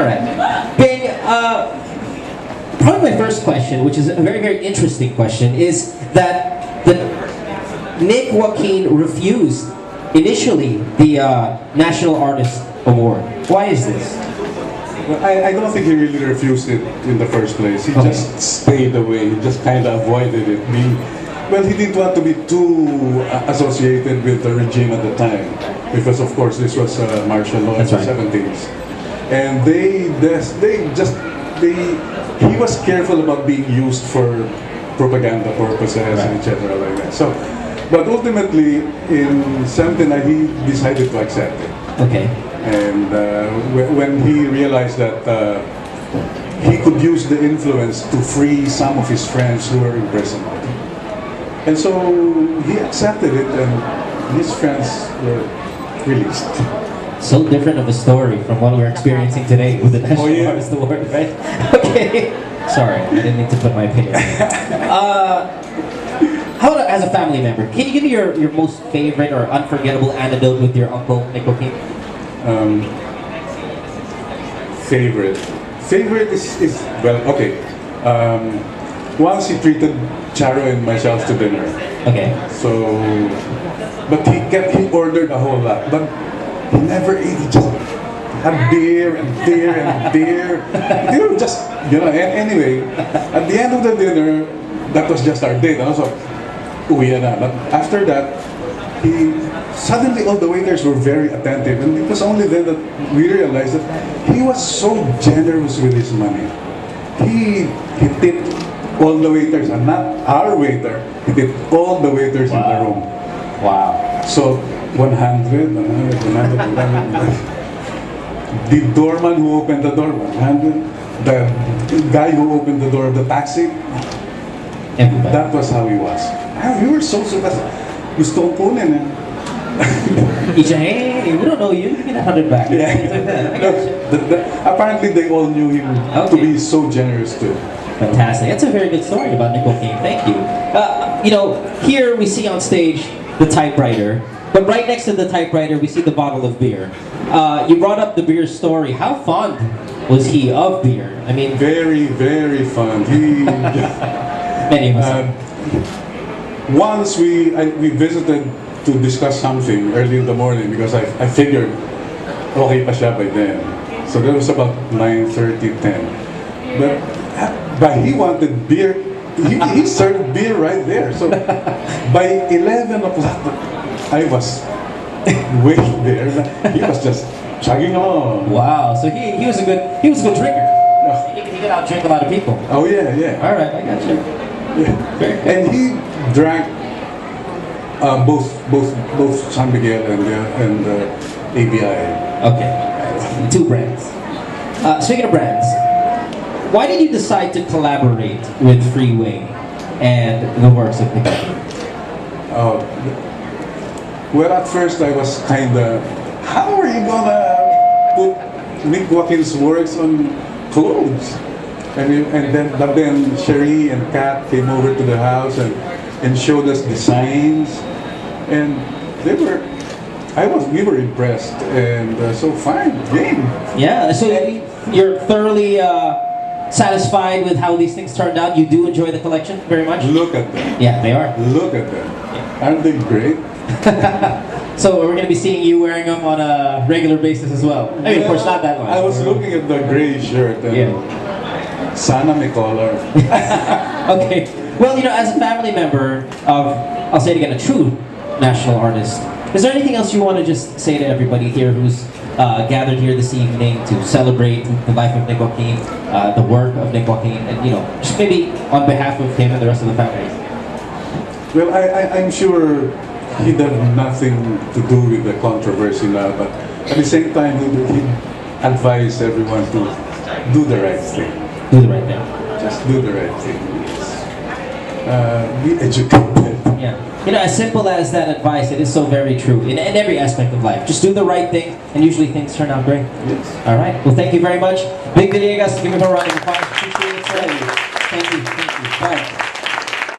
right. Bing, probably my first question, which is a very, very interesting question, is that Nick Joaquin refused initially the National Artist Award. Why is this? Well, I don't think he really refused it in the first place. He just stayed away. He just kind of avoided it. Well, he didn't want to be too associated with the regime at the time, because of course this was martial law in the 70s, and he was careful about being used for propaganda purposes, etc. like that. So, but ultimately in 79 he decided to accept it. Okay. And when he realized that he could use the influence to free some of his friends who were imprisoned. And so he accepted it, and his friends were released. So different of a story from what we're experiencing today with the National Artist Award, right? Okay. Sorry, I didn't need to put my opinion. How about as a family member? Can you give me your most favorite or unforgettable anecdote with your uncle, Nick Joaquin? Favorite is well, okay. Once he treated Charo and myself to dinner. Okay. So, but he ordered a whole lot, but he never ate. He just had beer and beer and beer. They were just, anyway, at the end of the dinner, that was just our date. Also, uwi na. But after that, suddenly all the waiters were very attentive, and it was only then that we realized that he was so generous with his money. He tipped all the waiters, and not our waiter. He tipped all the waiters in the room. Wow. So 100. The doorman who opened the door, 100. The guy who opened the door of the taxi. Everybody. That was how he was. We were so surprised. Gusto kong kunin eh. Hey, we don't know you. Give me the 100 back. Apparently they all knew him to be so generous too. Fantastic. That's a very good story about Nick Joaquin. Thank you. Here we see on stage the typewriter, but right next to the typewriter we see the bottle of beer. You brought up the beer story. How fond was he of beer? I mean, very, very fond. Many of us. Once we visited to discuss something early in the morning, because I figured okay pa siya by then. So that was about 9:30, 10. But he wanted beer. He served beer right there. So by 11 o'clock, I was way there. He was just chugging along. Wow. So he was a good drinker. He could out drink a lot of people. Oh yeah, yeah. All right, I got you. Yeah. And he drank both San Miguel and ABI. Okay, two brands. Speaking of brands, why did you decide to collaborate with Freeway and the works of Nick Joaquin? Well, at first I was kinda, how are you gonna put Nick Joaquin's works on clothes? But then Sherry and Kat came over to the house and showed us designs, and we were impressed, and so fine, game. Yeah, so you're thoroughly satisfied with how these things turned out. You do enjoy the collection very much? Look at them. Yeah, they are. Look at them. Aren't they great? So we're going to be seeing you wearing them on a regular basis as well. I mean, of course, not that much. I was looking at the gray shirt, and sana may color. Okay. Well, as a family member of, I'll say it again, a true national artist, is there anything else you want to just say to everybody here who's gathered here this evening to celebrate the life of Nick Joaquin, the work of Nick Joaquin, and just maybe on behalf of him and the rest of the family? Well, I'm sure he'd have nothing to do with the controversy now, but at the same time, he'd advise everyone to do the right thing. Do the right thing. Just do the right thing. Be educated. Yeah. As simple as that advice, it is so very true in every aspect of life. Just do the right thing, and usually things turn out great. Yes. All right. Well, thank you very much. Bing Villegas, give him a round of applause. Appreciate it. Thank you. Bye.